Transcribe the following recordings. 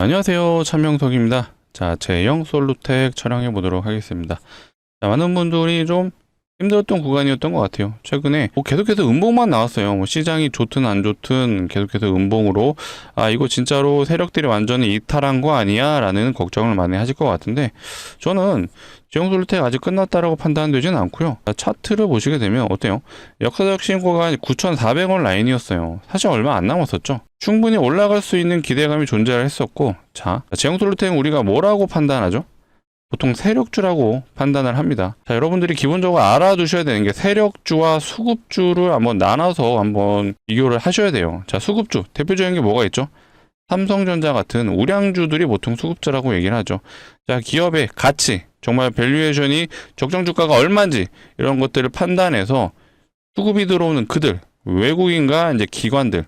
안녕하세요, 차명석입니다. 자, 제형 솔루텍 촬영해 보도록 하겠습니다. 자, 많은 분들이 좀 힘들었던 구간이었던 것 같아요. 최근에 계속해서 음봉만 나왔어요. 시장이 좋든 안 좋든 계속해서 음봉으로 이거 진짜로 세력들이 완전히 이탈한 거 아니야? 라는 걱정을 많이 하실 것 같은데, 저는 제형 솔루텍 아직 끝났다라고 판단되지는 않고요. 자, 차트를 보시게 되면 어때요? 역사적 신고가 9,400원 라인이었어요. 사실 얼마 안 남았었죠. 충분히 올라갈 수 있는 기대감이 존재를 했었고, 자, 제형 솔루텍은 우리가 뭐라고 판단하죠? 보통 세력주라고 판단을 합니다. 자, 여러분들이 기본적으로 알아두셔야 되는 게 세력주와 수급주를 한번 나눠서 한번 비교를 하셔야 돼요. 자, 수급주 대표적인 게 뭐가 있죠? 삼성전자 같은 우량주들이 보통 수급주라고 얘기를 하죠. 자, 기업의 가치, 정말 밸류에이션이 적정 주가가 얼마인지 이런 것들을 판단해서 수급이 들어오는 그들, 외국인과 이제 기관들,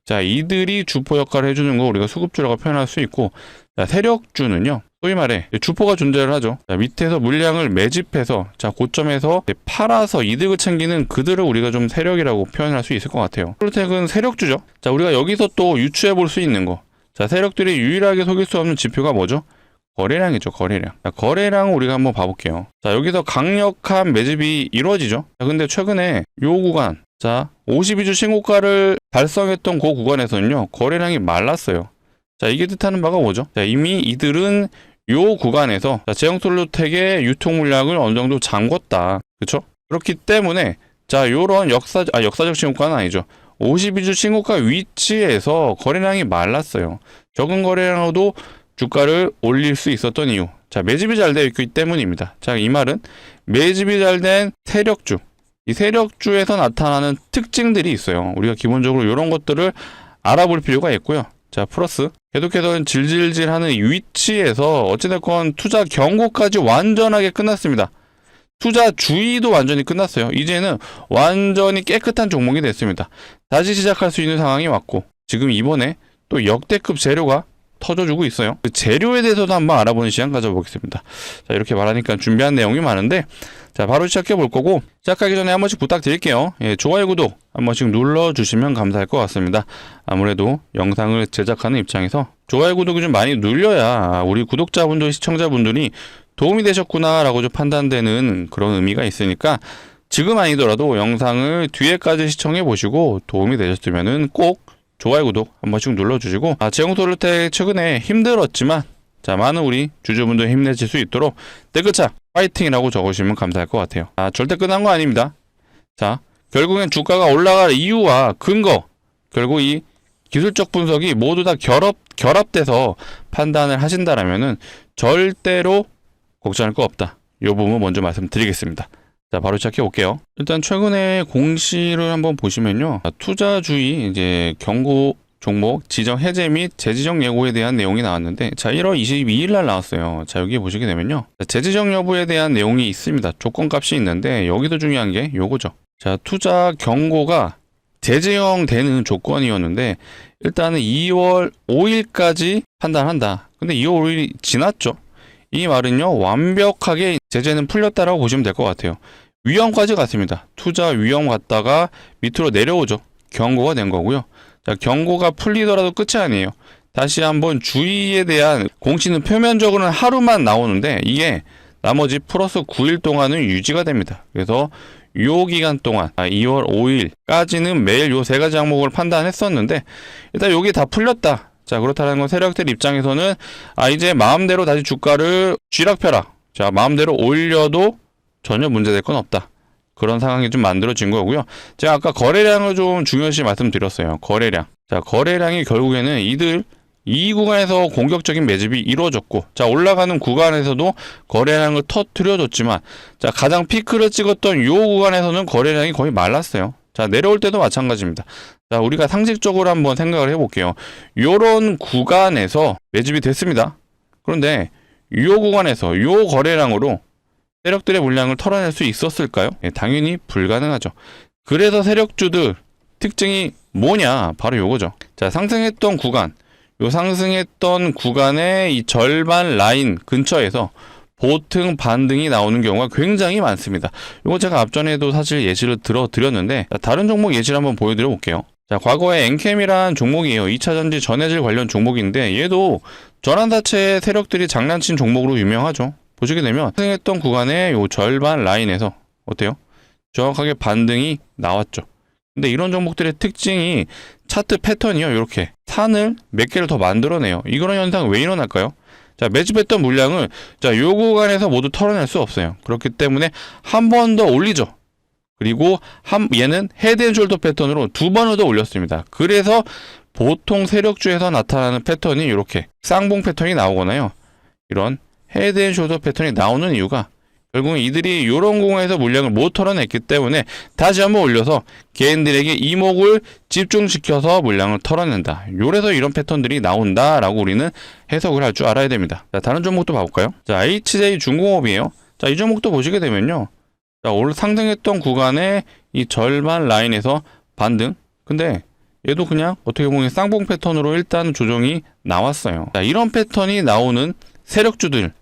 자, 이들이 주포 역할을 해주는 거 우리가 수급주라고 표현할 수 있고, 자, 세력주는요, 소위 말해 주포가 존재를 하죠. 자, 밑에서 물량을 매집해서, 자, 고점에서 팔아서 이득을 챙기는 그들을 우리가 좀 세력이라고 표현할 수 있을 것 같아요. 솔루텍은 세력주죠. 자, 우리가 여기서 또 유추해 볼 수 있는 거, 자, 세력들이 유일하게 속일 수 없는 지표가 뭐죠? 거래량이죠, 거래량. 자, 거래량을 우리가 한번 봐볼게요. 자, 여기서 강력한 매집이 이루어지죠. 자, 근데 최근에 요 구간, 자, 52주 신고가를 달성했던 그 구간에서는요, 거래량이 말랐어요. 자, 이게 뜻하는 바가 뭐죠? 자, 이미 이들은 요 구간에서, 자, 제형 솔루텍의 유통 물량을 어느 정도 잠궜다. 그쵸? 그렇기 때문에, 자, 요런 역사적 신고가는 아니죠. 52주 신고가 위치에서 거래량이 말랐어요. 적은 거래량으로도 주가를 올릴 수 있었던 이유. 자, 매집이 잘 되어 있기 때문입니다. 자, 이 말은 매집이 잘 된 세력주. 이 세력주에서 나타나는 특징들이 있어요. 우리가 기본적으로 이런 것들을 알아볼 필요가 있고요. 자, 플러스 계속해서 질질질하는 위치에서 어찌됐건 투자 경고까지 완전하게 끝났습니다. 투자 주의도 완전히 끝났어요. 이제는 완전히 깨끗한 종목이 됐습니다. 다시 시작할 수 있는 상황이 왔고, 지금 이번에 또 역대급 재료가 터져주고 있어요. 그 재료에 대해서도 한번 알아보는 시간 가져보겠습니다. 자, 이렇게 말하니까 준비한 내용이 많은데, 자, 바로 시작해 볼 거고, 시작하기 전에 한 번씩 부탁드릴게요. 좋아요, 구독 한 번씩 눌러주시면 감사할 것 같습니다. 아무래도 영상을 제작하는 입장에서 좋아요, 구독이 좀 많이 눌려야 우리 구독자분들, 시청자분들이 도움이 되셨구나 라고 좀 판단되는 그런 의미가 있으니까, 지금 아니더라도 영상을 뒤에까지 시청해 보시고 도움이 되셨으면 꼭 좋아요, 구독 한 번씩 눌러주시고, 제형 솔루텍 최근에 힘들었지만, 자, 많은 우리 주주분들 힘내실 수 있도록 때끝차 파이팅이라고 적으시면 감사할 것 같아요. 절대 끝난 거 아닙니다. 자, 결국엔 주가가 올라갈 이유와 근거, 결국 이 기술적 분석이 모두 다 결합돼서 판단을 하신다라면은 절대로 걱정할 거 없다. 이 부분 먼저 말씀드리겠습니다. 자, 바로 시작해 볼게요. 일단 최근에 공시를 한번 보시면요, 투자주의 이제 경고 종목 지정 해제 및 재지정 예고에 대한 내용이 나왔는데, 자, 1월 22일 날 나왔어요. 자, 여기 보시게 되면요, 재지정 여부에 대한 내용이 있습니다. 조건값이 있는데, 여기도 중요한 게 요거죠. 자, 투자 경고가 재지정되는 조건이었는데, 일단은 2월 5일까지 판단한다. 근데 2월 5일이 지났죠. 이 말은요, 완벽하게 제재는 풀렸다라고 보시면 될 것 같아요. 위험까지 갔습니다. 투자 위험 갔다가 밑으로 내려오죠. 경고가 된 거고요. 자, 경고가 풀리더라도 끝이 아니에요. 다시 한번 주의에 대한 공시는 표면적으로는 하루만 나오는데, 이게 나머지 플러스 9일 동안은 유지가 됩니다. 그래서 요 기간 동안 2월 5일까지는 매일 요 세 가지 항목을 판단했었는데, 일단 요게 다 풀렸다. 자, 그렇다는 건 세력들 입장에서는 이제 마음대로 다시 주가를 쥐락펴락, 자, 마음대로 올려도 전혀 문제될 건 없다. 그런 상황이 좀 만들어진 거고요. 제가 아까 거래량을 좀 중요시 말씀드렸어요. 거래량. 자, 거래량이 결국에는 이 구간에서 공격적인 매집이 이루어졌고, 자, 올라가는 구간에서도 거래량을 터뜨려줬지만, 자, 가장 피크를 찍었던 요 구간에서는 거래량이 거의 말랐어요. 자, 내려올 때도 마찬가지입니다. 자, 우리가 상식적으로 한번 생각을 해볼게요. 요런 구간에서 매집이 됐습니다. 그런데 요 구간에서 요 거래량으로 세력들의 물량을 털어낼 수 있었을까요? 당연히 불가능하죠. 그래서 세력주들 특징이 뭐냐? 바로 요거죠. 자, 상승했던 구간, 요 상승했던 구간의 이 절반 라인 근처에서 보등 반등이 나오는 경우가 굉장히 많습니다. 이거 제가 앞전에도 사실 예시를 드렸는데 다른 종목 예시를 한번 보여드려 볼게요. 자, 과거에 엔캠이란 종목이에요. 2차전지 전해질 관련 종목인데 얘도 전환사채 세력들이 장난친 종목으로 유명하죠. 보시게 되면 상승했던 구간의 요 절반 라인에서 어때요? 정확하게 반등이 나왔죠. 근데 이런 종목들의 특징이 차트 패턴이요. 이렇게 산을 몇 개를 더 만들어내요. 이런 현상 왜 일어날까요? 자, 매집했던 물량을 요 구간에서 모두 털어낼 수 없어요. 그렇기 때문에 한 번 더 올리죠. 그리고 얘는 헤드앤숄더 패턴으로 두 번을 더 올렸습니다. 그래서 보통 세력주에서 나타나는 패턴이 이렇게 쌍봉 패턴이 나오거나요. 이런 헤드앤숄더 패턴이 나오는 이유가 결국은 이들이 이런 공간에서 물량을 못 털어냈기 때문에 다시 한번 올려서 개인들에게 이목을 집중시켜서 물량을 털어낸다. 요래서 이런 패턴들이 나온다라고 우리는 해석을 할 줄 알아야 됩니다. 자, 다른 종목도 봐볼까요? 자, HJ중공업이에요. 자, 이 종목도 보시게 되면요. 자, 오늘 상승했던 구간의 이 절반 라인에서 반등. 근데 얘도 그냥 어떻게 보면 쌍봉 패턴으로 일단 조정이 나왔어요. 자, 이런 패턴이 나오는 세력주들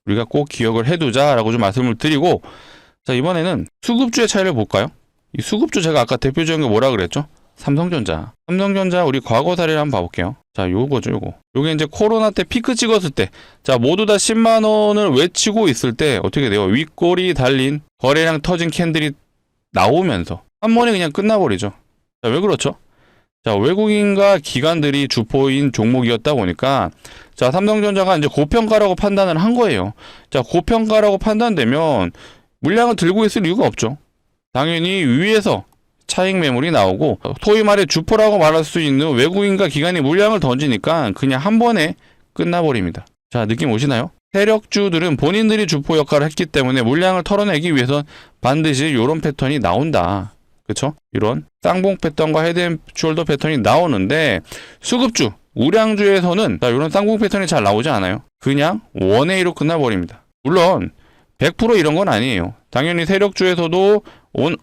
우리가 꼭 기억을 해두자라고 좀 말씀을 드리고, 자, 이번에는 수급주의 차이를 볼까요? 이 수급주 제가 아까 대표적인 게 뭐라 그랬죠? 삼성전자. 삼성전자 우리 과거 사례를 한번 봐볼게요. 자, 요거죠, 요거. 요게 이제 코로나 때 피크 찍었을 때, 자, 모두 다 10만 원을 외치고 있을 때 어떻게 돼요? 윗골이 달린 거래량 터진 캔들이 나오면서 한 번에 그냥 끝나버리죠. 자, 왜 그렇죠? 자, 외국인과 기관들이 주포인 종목이었다 보니까 자, 삼성전자가 이제 고평가라고 판단을 한 거예요. 자, 고평가라고 판단되면 물량을 들고 있을 이유가 없죠. 당연히 위에서 차익 매물이 나오고 소위 말해 주포라고 말할 수 있는 외국인과 기관이 물량을 던지니까 그냥 한 번에 끝나버립니다. 자, 느낌 오시나요? 세력주들은 본인들이 주포 역할을 했기 때문에 물량을 털어내기 위해선 반드시 이런 패턴이 나온다. 그쵸? 이런 쌍봉 패턴과 헤드앤숄더 패턴이 나오는데 수급주, 우량주에서는 자, 이런 쌍봉 패턴이 잘 나오지 않아요. 그냥 원웨이로 끝나버립니다. 물론 100% 이런 건 아니에요. 당연히 세력주에서도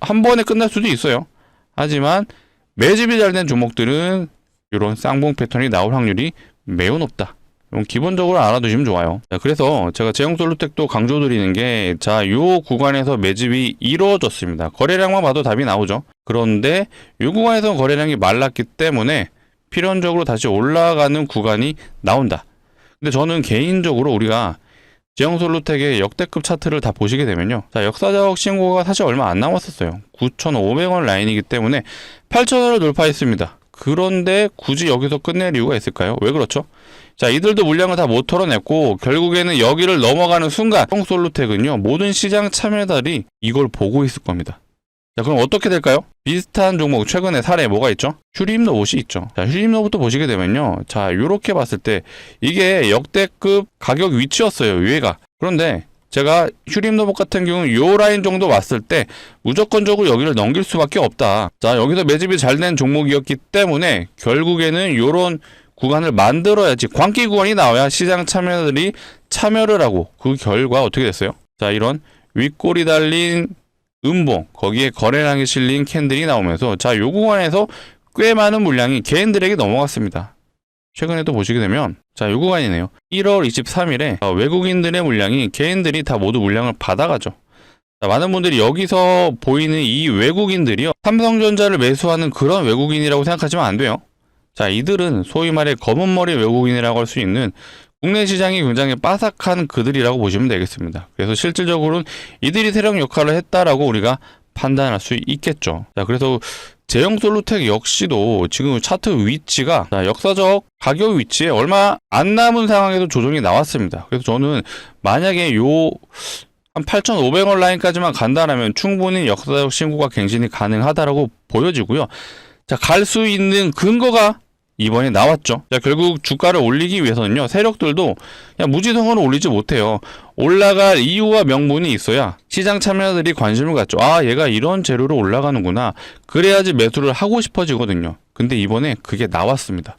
한 번에 끝날 수도 있어요. 하지만 매집이 잘 된 종목들은 이런 쌍봉 패턴이 나올 확률이 매우 높다. 이건 기본적으로 알아두시면 좋아요. 자, 그래서 제가 제형솔루텍도 강조드리는 게, 자, 요 구간에서 매집이 이루어졌습니다. 거래량만 봐도 답이 나오죠. 그런데 요 구간에서 거래량이 말랐기 때문에 필연적으로 다시 올라가는 구간이 나온다. 근데 저는 개인적으로 우리가 제형솔루텍의 역대급 차트를 다 보시게 되면요. 자, 역사적 신고가 사실 얼마 안 남았었어요. 9,500원 라인이기 때문에 8,000원을 돌파했습니다. 그런데 굳이 여기서 끝낼 이유가 있을까요? 왜 그렇죠? 자, 이들도 물량을 다 못 털어냈고 결국에는 여기를 넘어가는 순간 제형솔루텍은요, 모든 시장 참여자들이 이걸 보고 있을 겁니다. 자, 그럼 어떻게 될까요? 비슷한 종목 최근에 사례 뭐가 있죠? 휴림로봇이 있죠. 자, 휴림로봇도 보시게 되면요, 자, 요렇게 봤을 때 이게 역대급 가격 위치였어요, 위에가. 그런데 제가 휴림로봇 같은 경우는 요 라인 정도 왔을 때 무조건적으로 여기를 넘길 수밖에 없다. 자, 여기서 매집이 잘 된 종목이었기 때문에 결국에는 요런 구간을 만들어야지, 광기 구간이 나와야 시장 참여자들이 참여를 하고, 그 결과 어떻게 됐어요? 자, 이런 윗골이 달린 음봉, 거기에 거래량이 실린 캔들이 나오면서 자, 요 구간에서 꽤 많은 물량이 개인들에게 넘어갔습니다. 최근에도 보시게 되면 자, 요 구간이네요. 1월 23일에 외국인들의 물량이 개인들이 다 모두 물량을 받아가죠. 자, 많은 분들이 여기서 보이는 이 외국인들이요, 삼성전자를 매수하는 그런 외국인이라고 생각하시면 안 돼요. 자, 이들은 소위 말해 검은머리 외국인이라고 할 수 있는 국내 시장이 굉장히 빠삭한 그들이라고 보시면 되겠습니다. 그래서 실질적으로는 이들이 세력 역할을 했다라고 우리가 판단할 수 있겠죠. 자, 그래서 제형솔루텍 역시도 지금 차트 위치가 자, 역사적 가격 위치에 얼마 안 남은 상황에도 조정이 나왔습니다. 그래서 저는 만약에 요 한 8,500원 라인까지만 간다라면 충분히 역사적 신고가 갱신이 가능하다라고 보여지고요. 자, 갈 수 있는 근거가 이번에 나왔죠. 자, 결국 주가를 올리기 위해서는요, 세력들도 그냥 무지성으로 올리지 못해요. 올라갈 이유와 명분이 있어야 시장 참여자들이 관심을 갖죠. 아, 얘가 이런 재료로 올라가는구나. 그래야지 매수를 하고 싶어지거든요. 근데 이번에 그게 나왔습니다.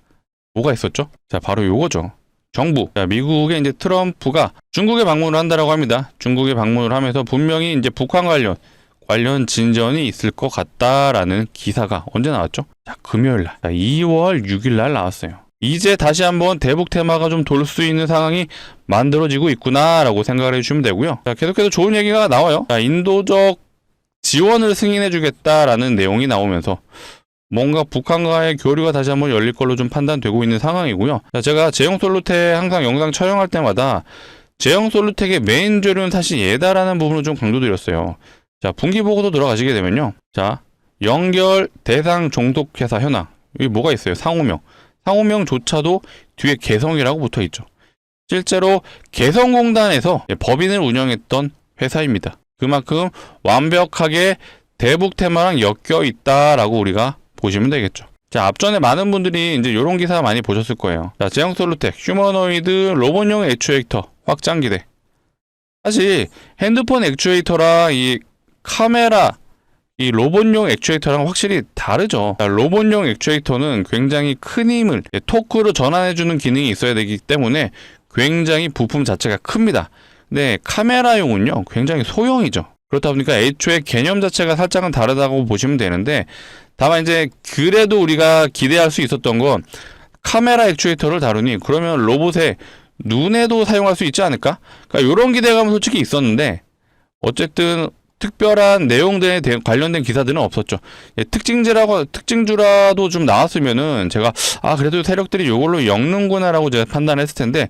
뭐가 있었죠? 자, 바로 요거죠. 정부. 자, 미국의 이제 트럼프가 중국에 방문을 한다라고 합니다. 중국에 방문을 하면서 분명히 이제 북한 관련 진전이 있을 것 같다라는 기사가 언제 나왔죠? 자, 금요일날, 2월 6일날 나왔어요. 이제 다시 한번 대북 테마가 좀 돌 수 있는 상황이 만들어지고 있구나라고 생각을 해주시면 되고요. 자, 계속해서 좋은 얘기가 나와요. 자, 인도적 지원을 승인해주겠다라는 내용이 나오면서 뭔가 북한과의 교류가 다시 한번 열릴 걸로 좀 판단되고 있는 상황이고요. 자, 제가 제형솔루텍 항상 영상 촬영할 때마다 제형솔루텍의 메인 재료는 사실 얘다라는 부분을 좀 강조드렸어요. 자, 분기보고도 들어가시게 되면요. 자, 연결 대상 종속회사 현황. 여기 뭐가 있어요? 상호명. 상호명조차도 뒤에 개성이라고 붙어 있죠. 실제로 개성공단에서 법인을 운영했던 회사입니다. 그만큼 완벽하게 대북 테마랑 엮여 있다라고 우리가 보시면 되겠죠. 자, 앞전에 많은 분들이 이제 이런 기사 많이 보셨을 거예요. 자, 제형솔루텍 휴머노이드 로봇용 액추에이터 확장 기대. 사실 핸드폰 액추에이터랑 이 카메라 이 로봇용 액추에이터랑 확실히 다르죠. 자, 로봇용 액추에이터는 굉장히 큰 힘을 토크로 전환해주는 기능이 있어야 되기 때문에 굉장히 부품 자체가 큽니다. 근데 카메라용은요 굉장히 소형이죠. 그렇다 보니까 애초에 개념 자체가 살짝은 다르다고 보시면 되는데, 다만 이제 그래도 우리가 기대할 수 있었던 건 카메라 액추에이터를 다루니 그러면 로봇의 눈에도 사용할 수 있지 않을까? 그러니까 이런 기대감은 솔직히 있었는데 어쨌든 특별한 내용들에 관련된 기사들은 없었죠. 특징주라도 좀 나왔으면은 제가 그래도 세력들이 이걸로 엮는구나라고 제가 판단했을 텐데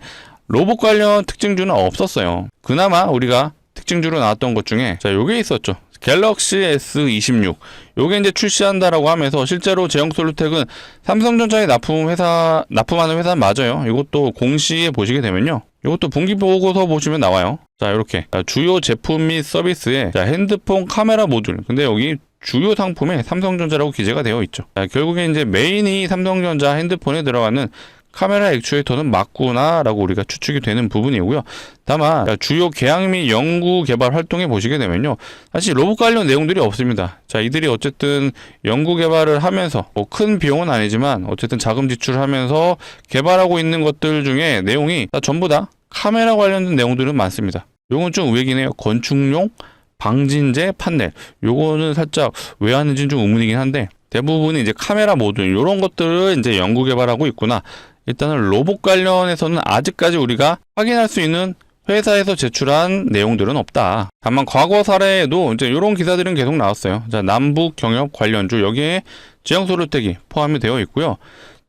로봇 관련 특징주는 없었어요. 그나마 우리가 특징주로 나왔던 것 중에 자, 요게 있었죠. 갤럭시 S26. 요게 이제 출시한다라고 하면서 실제로 제형솔루텍은 삼성전자에 납품하는 회사 맞아요. 이것도 공시에 보시게 되면요. 이것도 분기 보고서 보시면 나와요. 자, 이렇게 주요 제품 및 서비스에 핸드폰 카메라 모듈. 근데 여기 주요 상품에 삼성전자라고 기재가 되어 있죠. 자, 결국에 이제 메인이 삼성전자 핸드폰에 들어가는 카메라 액추에이터는 맞구나라고 우리가 추측이 되는 부분이고요. 다만 주요 계약 및 연구 개발 활동에 보시게 되면요, 사실 로봇 관련 내용들이 없습니다. 자, 이들이 어쨌든 연구 개발을 하면서 뭐 큰 비용은 아니지만 어쨌든 자금 지출하면서 개발하고 있는 것들 중에 내용이 전부 다 카메라 관련된 내용들은 많습니다. 요건 좀 의외긴 해요. 건축용 방진제 판넬. 요거는 살짝 왜 하는지는 좀 의문이긴 한데 대부분이 이제 카메라 모듈 요런 것들을 이제 연구 개발하고 있구나. 일단은 로봇 관련해서는 아직까지 우리가 확인할 수 있는 회사에서 제출한 내용들은 없다. 다만 과거 사례에도 이제 이런 기사들은 계속 나왔어요. 자, 남북 경협 관련주 여기에 제형솔루텍이 포함이 되어 있고요.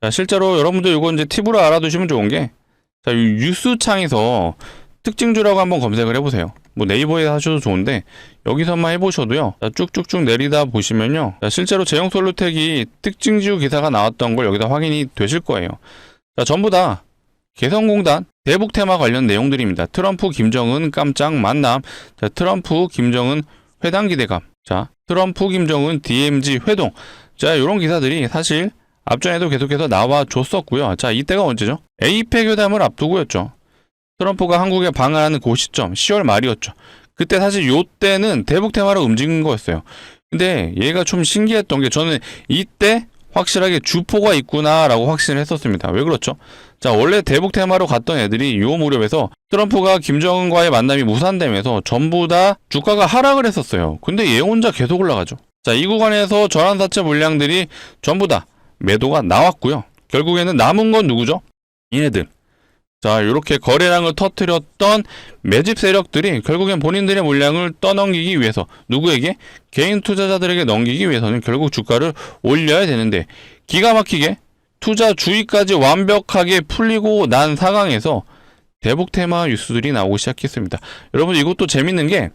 자, 실제로 여러분들 이거 이제 팁으로 알아두시면 좋은 게, 자, 뉴스창에서 특징주라고 한번 검색을 해보세요. 뭐 네이버에 하셔도 좋은데 여기서만 해보셔도요. 자, 쭉쭉쭉 내리다 보시면요. 자, 실제로 제형솔루텍이 특징주 기사가 나왔던 걸 여기다 확인이 되실 거예요. 자, 전부 다 개성공단 대북 테마 관련 내용들입니다. 트럼프 김정은 깜짝 만남. 자, 트럼프 김정은 회담 기대감. 자, 트럼프 김정은 DMZ 회동. 자, 이런 기사들이 사실 앞전에도 계속해서 나와줬었고요. 자, 이때가 언제죠? 에이펙 회담을 앞두고였죠. 트럼프가 한국에 방한하는 그 시점 10월 말이었죠. 그때 사실 요때는 대북 테마로 움직인 거였어요. 근데 얘가 좀 신기했던 게 저는 이때 확실하게 주포가 있구나라고 확신을 했었습니다. 왜 그렇죠? 자, 원래 대북 테마로 갔던 애들이 요 무렵에서 트럼프가 김정은과의 만남이 무산되면서 전부 다 주가가 하락을 했었어요. 근데 얘 혼자 계속 올라가죠. 자, 이 구간에서 전환사채 물량들이 전부 다 매도가 나왔고요. 결국에는 남은 건 누구죠? 얘네들. 자, 이렇게 거래량을 터뜨렸던 매집 세력들이 결국엔 본인들의 물량을 떠넘기기 위해서 누구에게? 개인 투자자들에게 넘기기 위해서는 결국 주가를 올려야 되는데 기가 막히게 투자 주의까지 완벽하게 풀리고 난 상황에서 대북 테마 뉴스들이 나오기 시작했습니다. 여러분, 이것도 재밌는 게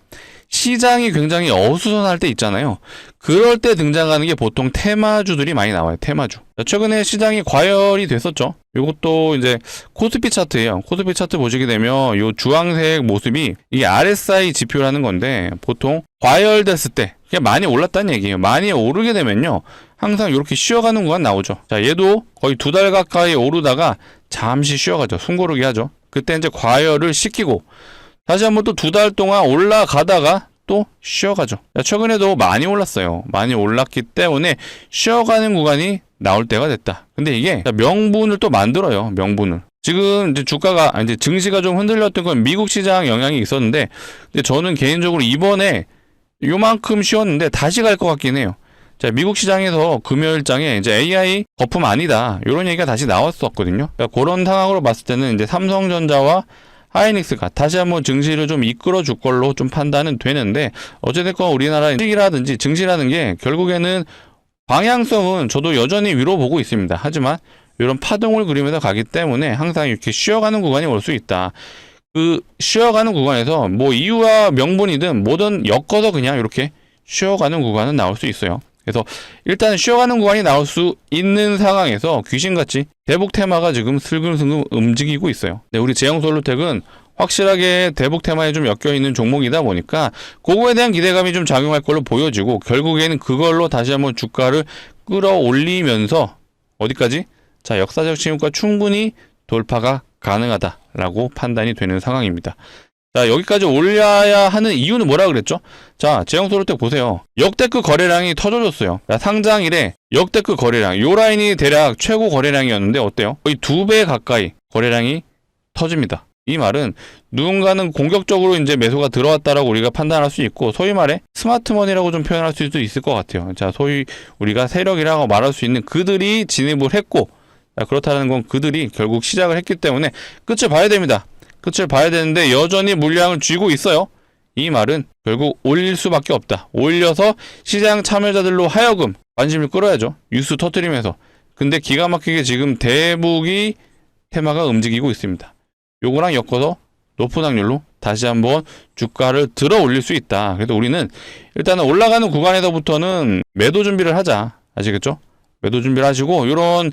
시장이 굉장히 어수선할 때 있잖아요. 그럴 때 등장하는 게 보통 테마주들이 많이 나와요. 테마주. 최근에 시장이 과열이 됐었죠. 이것도 이제 코스피 차트예요. 코스피 차트 보시게 되면 이 주황색 모습이 이게 RSI 지표라는 건데 보통 과열됐을 때 그게 많이 올랐다는 얘기예요. 많이 오르게 되면요, 항상 이렇게 쉬어가는 구간 나오죠. 자, 얘도 거의 2달 가까이 오르다가 잠시 쉬어가죠. 숨고르기 하죠. 그때 이제 과열을 시키고 다시 한번 또 2달 동안 올라가다가 또 쉬어가죠. 최근에도 많이 올랐어요. 많이 올랐기 때문에 쉬어가는 구간이 나올 때가 됐다. 근데 이게 명분을 또 만들어요. 명분을. 지금 이제 주가가 이제 증시가 좀 흔들렸던 건 미국 시장 영향이 있었는데, 근데 저는 개인적으로 이번에 요만큼 쉬었는데 다시 갈 것 같긴 해요. 자, 미국 시장에서 금요일장에 이제 AI 거품 아니다, 이런 얘기가 다시 나왔었거든요. 그러니까 그런 상황으로 봤을 때는 이제 삼성전자와 하이닉스가 다시 한번 증시를 좀 이끌어 줄 걸로 좀 판단은 되는데, 어쨌든 우리나라 증시라든지 증시라는 게 결국에는 방향성은 저도 여전히 위로 보고 있습니다. 하지만 이런 파동을 그리면서 가기 때문에 항상 이렇게 쉬어가는 구간이 올 수 있다. 그 쉬어가는 구간에서 뭐 이유와 명분이든 뭐든 엮어서 그냥 이렇게 쉬어가는 구간은 나올 수 있어요. 그래서 일단 쉬어가는 구간이 나올 수 있는 상황에서 귀신같이 대북 테마가 지금 슬금슬금 움직이고 있어요. 네, 우리 제형솔루텍은 확실하게 대북 테마에 좀 엮여있는 종목이다 보니까 그거에 대한 기대감이 좀 작용할 걸로 보여지고, 결국에는 그걸로 다시 한번 주가를 끌어올리면서 어디까지? 자, 역사적 신고가 충분히 돌파가 가능하다라고 판단이 되는 상황입니다. 자, 여기까지 올려야 하는 이유는 뭐라 그랬죠? 자, 제형솔루텍 보세요. 역대급 거래량이 터져줬어요. 자, 상장 이래 역대급 거래량, 요 라인이 대략 최고 거래량이었는데 어때요? 거의 2배 가까이 거래량이 터집니다. 이 말은 누군가는 공격적으로 이제 매수가 들어왔다라고 우리가 판단할 수 있고, 소위 말해 스마트머니라고 좀 표현할 수도 있을 것 같아요. 자, 소위 우리가 세력이라고 말할 수 있는 그들이 진입을 했고, 그렇다는 건 그들이 결국 시작을 했기 때문에 끝을 봐야 됩니다. 끝을 봐야 되는데 여전히 물량을 쥐고 있어요. 이 말은 결국 올릴 수밖에 없다. 올려서 시장 참여자들로 하여금 관심을 끌어야죠. 뉴스 터뜨리면서. 근데 기가 막히게 지금 대북이 테마가 움직이고 있습니다. 요거랑 엮어서 높은 확률로 다시 한번 주가를 들어 올릴 수 있다. 그래서 우리는 일단은 올라가는 구간에서부터는 매도 준비를 하자. 아시겠죠? 매도 준비를 하시고, 요런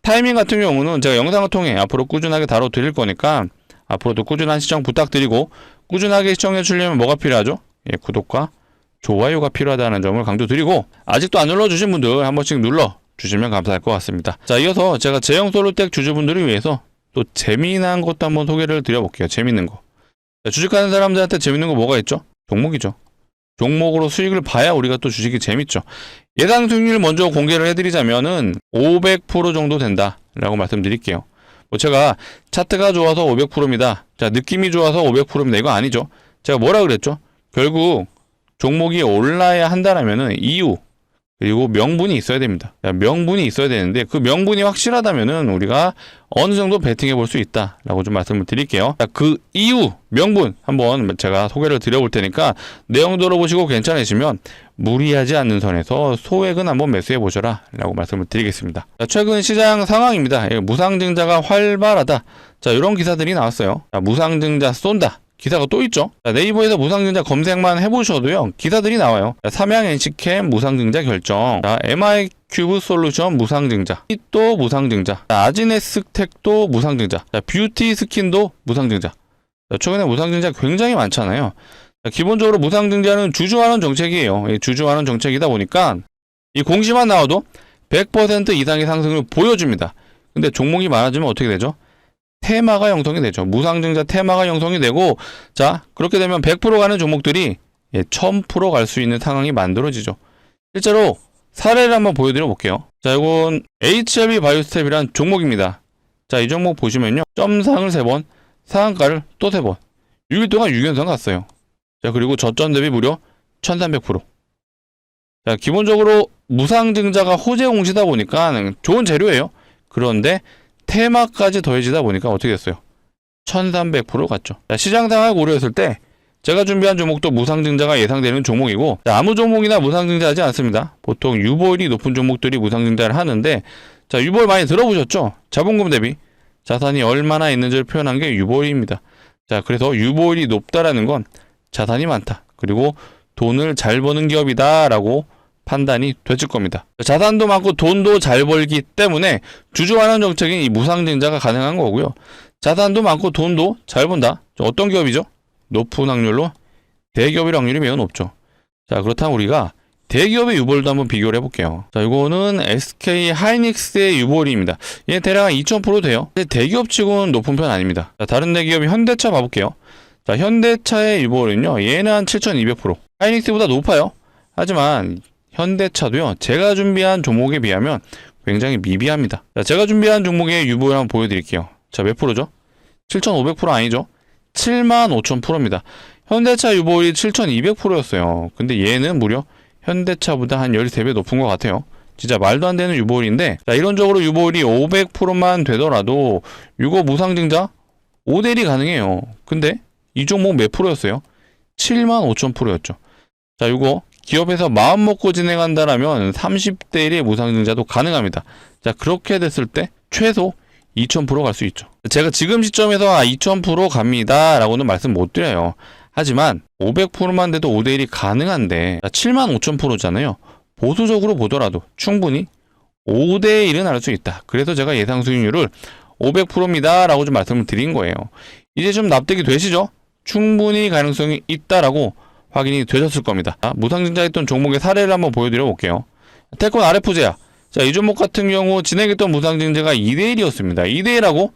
타이밍 같은 경우는 제가 영상을 통해 앞으로 꾸준하게 다뤄드릴 거니까 앞으로도 꾸준한 시청 부탁드리고, 꾸준하게 시청해 주려면 뭐가 필요하죠? 예, 구독과 좋아요가 필요하다는 점을 강조드리고, 아직도 안 눌러주신 분들 한 번씩 눌러주시면 감사할 것 같습니다. 자, 이어서 제가 제형솔루텍 주주분들을 위해서 또 재미난 것도 한번 소개를 드려볼게요. 재밌는 거. 자, 주식하는 사람들한테 재밌는 거 뭐가 있죠? 종목이죠. 종목으로 수익을 봐야 우리가 또 주식이 재밌죠. 예상 수익률 먼저 공개를 해드리자면은 500% 정도 된다라고 말씀드릴게요. 뭐 제가 차트가 좋아서 500%입니다. 자, 느낌이 좋아서 500%입니다. 이거 아니죠. 제가 뭐라 그랬죠? 결국 종목이 올라야 한다라면은 이유, 그리고 명분이 있어야 됩니다. 자, 명분이 있어야 되는데 그 명분이 확실하다면은 우리가 어느 정도 베팅해 볼 수 있다라고 좀 말씀을 드릴게요. 자, 그 이유, 명분 한번 제가 소개를 드려볼 테니까 내용 들어보시고 괜찮으시면 무리하지 않는 선에서 소액은 한번 매수해 보셔라 라고 말씀을 드리겠습니다. 자, 최근 시장 상황입니다. 무상증자가 활발하다. 자, 이런 기사들이 나왔어요. 자, 무상증자 쏜다. 기사가 또 있죠. 자, 네이버에서 무상증자 검색만 해보셔도요, 기사들이 나와요. 자, 삼양 NC캠 무상증자 결정, 자, MI큐브 솔루션 무상증자, 또 무상증자, 자, 아지네스텍도 무상증자, 자, 뷰티 스킨도 무상증자. 자, 최근에 무상증자 굉장히 많잖아요. 자, 기본적으로 무상증자는 주주환원 정책이에요. 주주환원 정책이다 보니까 이 공시만 나와도 100% 이상의 상승을 보여줍니다. 근데 종목이 많아지면 어떻게 되죠? 테마가 형성이 되죠. 무상증자 테마가 형성이 되고, 자, 그렇게 되면 100% 가는 종목들이 1000% 갈 수 있는 상황이 만들어지죠. 실제로 사례를 한번 보여드려 볼게요. 자, 이건 HLB 바이오스텝이란 종목입니다. 자, 이 종목 보시면요, 점상을 3번, 상한가를 또 3번, 6일 동안 6연상 갔어요. 자, 그리고 저점 대비 무려 1300%. 자, 기본적으로 무상증자가 호재 공시다 보니까 좋은 재료예요. 그런데 테마까지 더해지다 보니까 어떻게 됐어요? 1300% 갔죠. 자, 시장 상황을 고려했을 때 제가 준비한 종목도 무상증자가 예상되는 종목이고, 자, 아무 종목이나 무상증자하지 않습니다. 보통 유보율이 높은 종목들이 무상증자를 하는데, 자, 유보율 많이 들어보셨죠? 자본금 대비 자산이 얼마나 있는지를 표현한 게 유보율입니다. 자, 그래서 유보율이 높다라는 건 자산이 많다, 그리고 돈을 잘 버는 기업이다 라고 판단이 되실 겁니다. 자산도 많고 돈도 잘 벌기 때문에 주주환원 정책인 이 무상증자가 가능한 거고요. 자산도 많고 돈도 잘 번다. 어떤 기업이죠? 높은 확률로 대기업의 확률이 매우 높죠. 자, 그렇다면 우리가 대기업의 유보율도 한번 비교를 해볼게요. 자, 이거는 SK 하이닉스의 유보율입니다. 얘 대략 2000% 돼요. 근데 대기업 치고는 높은 편 아닙니다. 자, 다른 대기업이 현대차 봐볼게요. 자, 현대차의 유보율은요, 얘는 한 7200%. 하이닉스보다 높아요. 하지만 현대차도요, 제가 준비한 종목에 비하면 굉장히 미비합니다. 자, 제가 준비한 종목의 유보율 한번 보여드릴게요. 자, 몇 프로죠? 7500% 아니죠? 75000%입니다. 현대차 유보율이 7200%였어요. 근데 얘는 무려 현대차보다 한 13배 높은 것 같아요. 진짜 말도 안 되는 유보율인데, 자, 이론적으로 유보율이 500%만 되더라도 이거 무상증자 5대1이 가능해요. 근데 이 종목 몇 프로였어요? 75,000%였죠. 자, 이거 기업에서 마음 먹고 진행한다라면 30대 1의 무상증자도 가능합니다. 자, 그렇게 됐을 때 최소 2000% 갈 수 있죠. 제가 지금 시점에서 2000% 갑니다 라고는 말씀 못 드려요. 하지만 500%만 돼도 5대1이 가능한데 75,000%잖아요. 보수적으로 보더라도 충분히 5대1은 할 수 있다. 그래서 제가 예상 수익률을 500%입니다 라고 좀 말씀을 드린 거예요. 이제 좀 납득이 되시죠? 충분히 가능성이 있다라고 확인이 되셨을 겁니다. 무상증자했던 종목의 사례를 한번 보여드려 볼게요. 태권 RF제약. 자, 이 종목 같은 경우 진행했던 무상증자가 2대1이었습니다. 2대1하고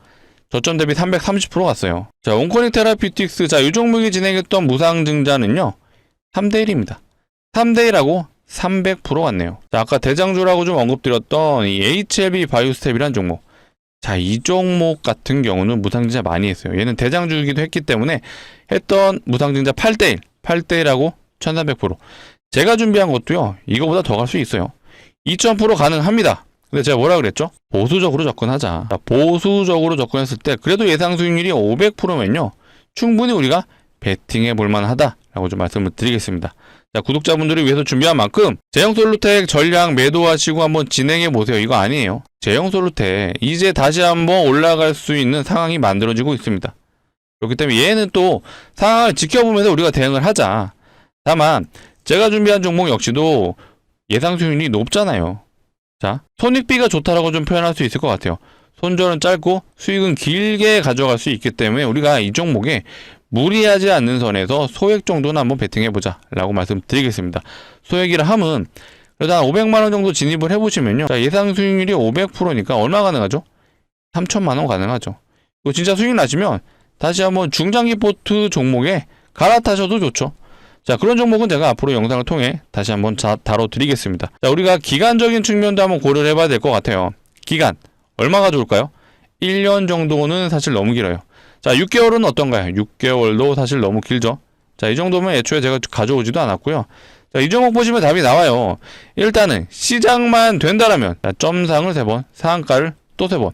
저점 대비 330% 갔어요. 자, 온코닉 테라피틱스. 자, 이 종목이 진행했던 무상증자는요, 3대1입니다. 3대1하고 300% 갔네요. 자, 아까 대장주라고 좀 언급드렸던 이 HLB 바이오스텝이란 종목. 자, 이 종목 같은 경우는 무상증자 많이 했어요. 얘는 대장주이기도 했기 때문에 했던 무상증자 8대1, 8대1하고 1300%. 제가 준비한 것도요, 이거보다 더 갈 수 있어요. 2000% 가능합니다. 근데 제가 뭐라 그랬죠? 보수적으로 접근하자. 자, 보수적으로 접근했을 때 그래도 예상 수익률이 500%면요, 충분히 우리가 베팅해 볼만 하다라고 좀 말씀을 드리겠습니다. 자, 구독자분들을 위해서 준비한 만큼 제형솔루텍 전량 매도하시고 한번 진행해 보세요. 이거 아니에요. 제형솔루텍 이제 다시 한번 올라갈 수 있는 상황이 만들어지고 있습니다. 그렇기 때문에 얘는 또 상황을 지켜보면서 우리가 대응을 하자. 다만 제가 준비한 종목 역시도 예상 수익률이 높잖아요. 자, 손익비가 좋다라고 좀 표현할 수 있을 것 같아요. 손절은 짧고 수익은 길게 가져갈 수 있기 때문에 우리가 이 종목에 무리하지 않는 선에서 소액 정도는 한번 베팅해보자 라고 말씀드리겠습니다. 소액이라 함은 그래도 한 500만원 정도 진입을 해보시면요, 자, 예상 수익률이 500%니까 얼마 가능하죠? 3천만원 가능하죠. 이거 진짜 수익 나시면 다시 한번 중장기 포트 종목에 갈아타셔도 좋죠. 자, 그런 종목은 제가 앞으로 영상을 통해 다시 한번 다뤄드리겠습니다. 자, 우리가 기간적인 측면도 한번 고려를 해봐야 될 것 같아요. 기간 얼마가 좋을까요? 1년 정도는 사실 너무 길어요. 자, 6개월은 어떤가요? 6개월도 사실 너무 길죠. 자, 이 정도면 애초에 제가 가져오지도 않았고요. 자, 이 종목 보시면 답이 나와요. 일단은 시장만 된다라면, 자, 점상을 3번, 상한가를 또 3번,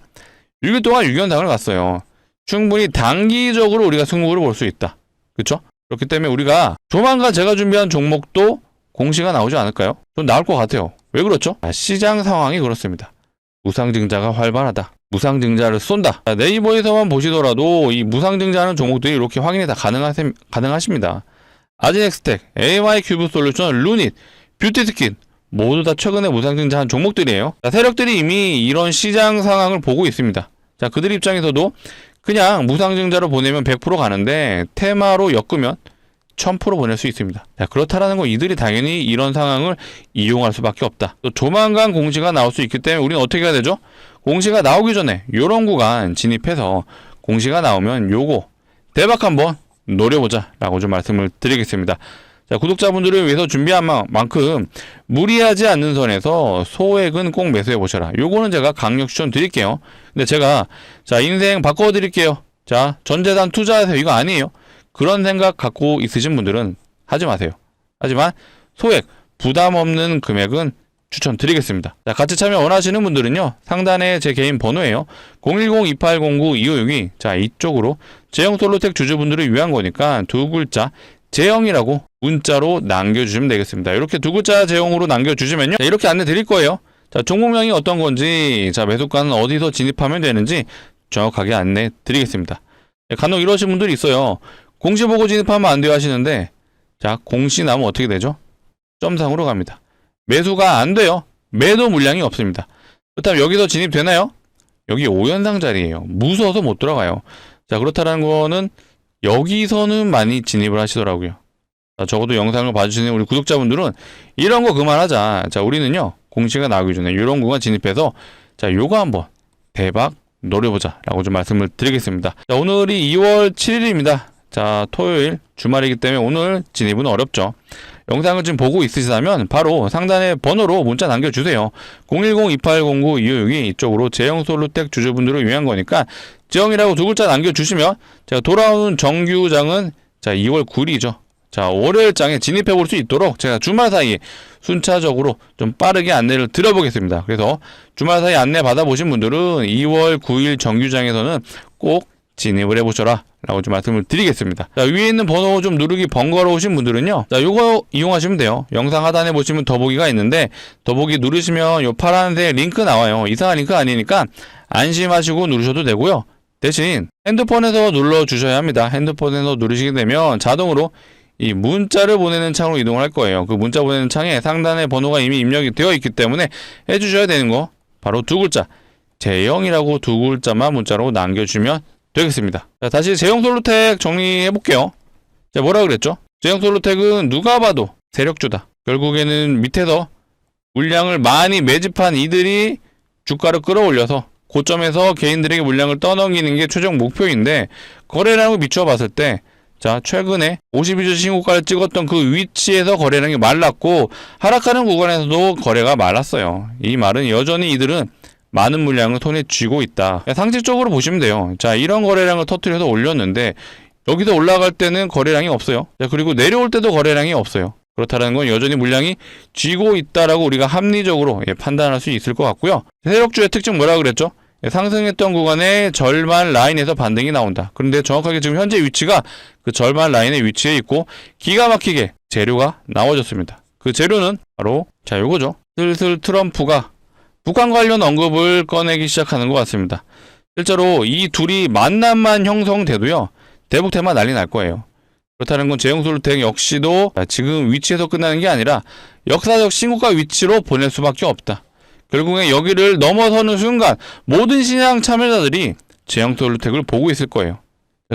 6일 동안 6연상을 갔어요. 충분히 단기적으로 우리가 승부를 볼 수 있다. 그쵸? 그렇기 때문에 우리가 조만간 제가 준비한 종목도 공시가 나오지 않을까요? 좀 나올 것 같아요. 왜 그렇죠? 시장 상황이 그렇습니다. 무상증자가 활발하다. 무상증자를 쏜다. 자, 네이버에서만 보시더라도 이 무상증자하는 종목들이 이렇게 확인이 다 가능하십니다. 아진엑스텍, AMI큐브솔루션, 루닛, 뷰티스킨 모두 다 최근에 무상증자한 종목들이에요. 자, 세력들이 이미 이런 시장 상황을 보고 있습니다. 자, 그들 입장에서도 그냥 무상증자로 보내면 100% 가는데 테마로 엮으면 1000% 보낼 수 있습니다. 자, 그렇다라는 건 이들이 당연히 이런 상황을 이용할 수밖에 없다. 또 조만간 공시가 나올 수 있기 때문에 우리는 어떻게 해야 되죠? 공시가 나오기 전에 요런 구간 진입해서 공시가 나오면 요거 대박 한번 노려보자 라고 좀 말씀을 드리겠습니다. 자, 구독자분들을 위해서 준비한 만큼 무리하지 않는 선에서 소액은 꼭 매수해 보셔라. 요거는 제가 강력 추천 드릴게요. 근데 제가 자, 인생 바꿔 드릴게요. 자, 전재산 투자하세요. 이거 아니에요. 그런 생각 갖고 있으신 분들은 하지 마세요. 하지만 소액 부담 없는 금액은 추천드리겠습니다. 자, 같이 참여 원하시는 분들은요, 상단에 제 개인 번호예요. 010-2809-2562. 자, 이쪽으로 제형솔루텍 주주분들을 위한 거니까 두 글자 제형이라고 문자로 남겨주시면 되겠습니다. 이렇게 두 글자 제형으로 남겨주시면요, 자, 이렇게 안내 드릴 거예요. 자, 종목명이 어떤 건지, 자, 매수가는 어디서 진입하면 되는지 정확하게 안내 드리겠습니다. 간혹 이러신 분들이 있어요. 공시 보고 진입하면 안 돼요 하시는데, 자, 공시 나오면 어떻게 되죠? 점상으로 갑니다. 매수가 안 돼요. 매도 물량이 없습니다. 그렇다면 여기서 진입되나요? 여기 5연상 자리예요. 무서워서 못 들어가요. 자, 그렇다는 거는 여기서는 많이 진입을 하시더라고요. 자, 적어도 영상을 봐주시는 우리 구독자분들은 이런 거 그만하자. 자, 우리는요, 공시가 나오기 전에 이런 구간 진입해서 자, 요거 한번 대박 노려보자 라고 좀 말씀을 드리겠습니다. 자, 오늘이 2월 7일입니다. 자, 토요일 주말이기 때문에 오늘 진입은 어렵죠. 영상을 지금 보고 있으시다면 바로 상단에 번호로 문자 남겨주세요. 010-2809-2562 이쪽으로 제형솔루텍 주주분들을 위한 거니까 제형이라고 두 글자 남겨주시면 제가 돌아오는 정규장은 자, 2월 9일이죠. 자, 월요일장에 진입해 볼 수 있도록 제가 주말 사이에 순차적으로 좀 빠르게 안내를 드려보겠습니다. 그래서 주말 사이 안내 받아보신 분들은 2월 9일 정규장에서는 꼭 진입을 해보셔라 라고 좀 말씀을 드리겠습니다. 자, 위에 있는 번호 좀 누르기 번거로우신 분들은요, 자, 요거 이용하시면 돼요. 영상 하단에 보시면 더보기가 있는데 더보기 누르시면 요 파란색 링크 나와요. 이상한 링크 아니니까 안심하시고 누르셔도 되고요. 대신 핸드폰에서 눌러주셔야 합니다. 핸드폰에서 누르시게 되면 자동으로 이 문자를 보내는 창으로 이동을 할 거예요. 그 문자 보내는 창에 상단에 번호가 이미 입력이 되어 있기 때문에 해주셔야 되는 거 바로 두 글자 재영이라고 두 글자만 문자로 남겨주면 되겠습니다. 자, 다시 제형솔루텍 정리해 볼게요. 자, 뭐라 그랬죠? 제형솔루텍은 누가 봐도 세력주다. 결국에는 밑에서 물량을 많이 매집한 이들이 주가를 끌어올려서 고점에서 개인들에게 물량을 떠넘기는 게 최종 목표인데, 거래량을 비추어 봤을 때 자, 최근에 52주 신고가를 찍었던 그 위치에서 거래량이 말랐고 하락하는 구간에서도 거래가 말랐어요. 이 말은 여전히 이들은 많은 물량을 손에 쥐고 있다. 상식적으로 보시면 돼요. 자, 이런 거래량을 터뜨려서 올렸는데 여기서 올라갈 때는 거래량이 없어요. 자, 그리고 내려올 때도 거래량이 없어요. 그렇다는 건 여전히 물량이 쥐고 있다라고 우리가 합리적으로 판단할 수 있을 것 같고요. 세력주의 특징 뭐라 그랬죠? 상승했던 구간의 절반 라인에서 반등이 나온다. 그런데 정확하게 지금 현재 위치가 그 절반 라인의 위치에 있고 기가 막히게 재료가 나와졌습니다. 그 재료는 바로 자, 요거죠. 슬슬 트럼프가 북한 관련 언급을 꺼내기 시작하는 것 같습니다. 실제로 이 둘이 만남만 형성돼도요, 대북 테마 난리 날 거예요. 그렇다는 건 제형솔루텍 역시도 지금 위치에서 끝나는 게 아니라 역사적 신고가 위치로 보낼 수밖에 없다. 결국에 여기를 넘어서는 순간 모든 시장 참여자들이 제형솔루텍을 보고 있을 거예요.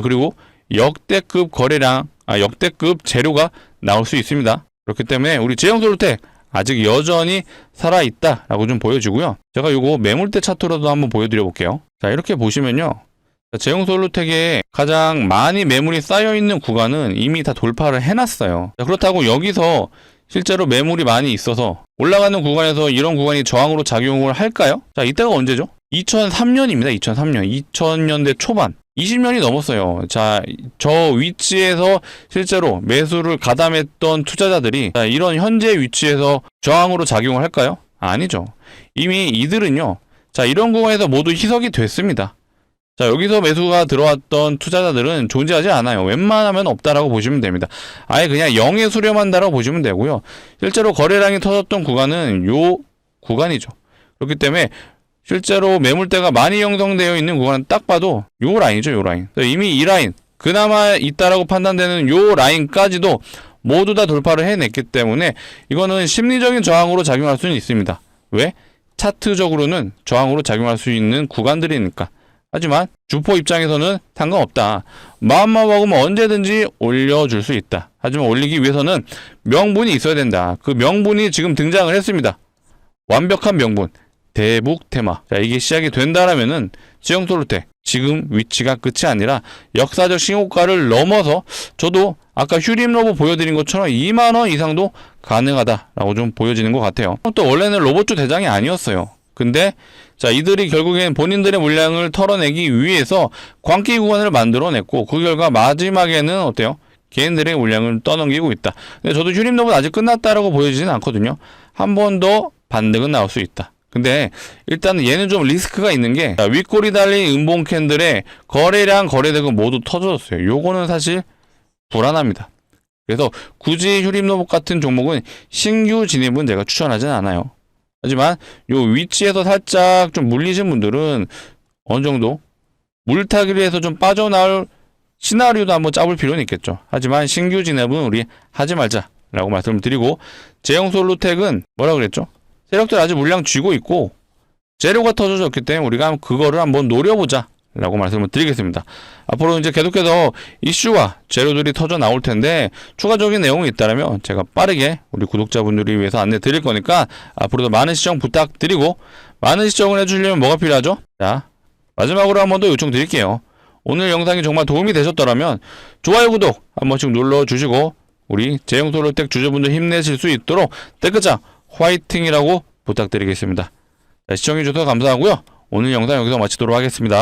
그리고 역대급 거래량, 역대급 재료가 나올 수 있습니다. 그렇기 때문에 우리 제형솔루텍 아직 여전히 살아있다라고 좀 보여지고요. 제가 요거 매물대 차트로도 한번 보여드려 볼게요. 자, 이렇게 보시면요, 제형솔루텍에 가장 많이 매물이 쌓여있는 구간은 이미 다 돌파를 해놨어요. 자, 그렇다고 여기서 실제로 매물이 많이 있어서 올라가는 구간에서 이런 구간이 저항으로 작용을 할까요? 자, 이때가 언제죠? 2003년입니다. 2003년. 2000년대 초반. 20년이 넘었어요. 자, 저 위치에서 실제로 매수를 가담했던 투자자들이 자, 이런 현재 위치에서 저항으로 작용을 할까요? 아니죠. 이미 이들은요, 자, 이런 구간에서 모두 희석이 됐습니다. 자, 여기서 매수가 들어왔던 투자자들은 존재하지 않아요. 웬만하면 없다라고 보시면 됩니다. 아예 그냥 0에 수렴한다라고 보시면 되고요. 실제로 거래량이 터졌던 구간은 요 구간이죠. 그렇기 때문에 실제로 매물대가 많이 형성되어 있는 구간은 딱 봐도 요 라인이죠, 요 라인. 이미 이 라인, 그나마 있다라고 판단되는 요 라인까지도 모두 다 돌파를 해냈기 때문에 이거는 심리적인 저항으로 작용할 수는 있습니다. 왜? 차트적으로는 저항으로 작용할 수 있는 구간들이니까. 하지만 주포 입장에서는 상관없다. 마음만 먹으면 언제든지 올려줄 수 있다. 하지만 올리기 위해서는 명분이 있어야 된다. 그 명분이 지금 등장을 했습니다. 완벽한 명분. 대북 테마. 자, 이게 시작이 된다라면은 제형솔루텍 지금 위치가 끝이 아니라 역사적 신고가를 넘어서 저도 아까 휴림로봇 보여드린 것처럼 2만원 이상도 가능하다라고 좀 보여지는 것 같아요. 또 원래는 로봇주 대장이 아니었어요. 근데 자, 이들이 결국엔 본인들의 물량을 털어내기 위해서 광기 구간을 만들어냈고 그 결과 마지막에는 어때요? 개인들의 물량을 떠넘기고 있다. 근데 저도 휴림로봇 아직 끝났다라고 보여지진 않거든요. 한 번 더 반등은 나올 수 있다. 근데 일단은 얘는 좀 리스크가 있는 게 윗꼬리 달린 음봉 캔들의 거래량 거래대금 모두 터졌어요. 요거는 사실 불안합니다. 그래서 굳이 휴림로봇 같은 종목은 신규 진입은 제가 추천하진 않아요. 하지만 요 위치에서 살짝 좀 물리신 분들은 어느 정도 물타기를 해서 좀 빠져나올 시나리오도 한번 짜볼 필요는 있겠죠. 하지만 신규 진입은 우리 하지 말자라고 말씀을 드리고, 제형솔루텍은 뭐라 그랬죠? 세력들 아직 물량 쥐고 있고 재료가 터져졌기 때문에 우리가 그거를 한번 노려보자 라고 말씀을 드리겠습니다. 앞으로 이제 계속해서 이슈와 재료들이 터져 나올 텐데 추가적인 내용이 있다면 제가 빠르게 우리 구독자분들을 위해서 안내 드릴 거니까 앞으로도 많은 시청 부탁드리고, 많은 시청을 해주려면 뭐가 필요하죠? 자, 마지막으로 한 번 더 요청 드릴게요. 오늘 영상이 정말 도움이 되셨더라면 좋아요, 구독 한 번씩 눌러주시고 우리 제형솔루텍 주주분들 힘내실 수 있도록 댓글창 화이팅이라고 부탁드리겠습니다. 시청해주셔서 감사하고요. 오늘 영상 여기서 마치도록 하겠습니다.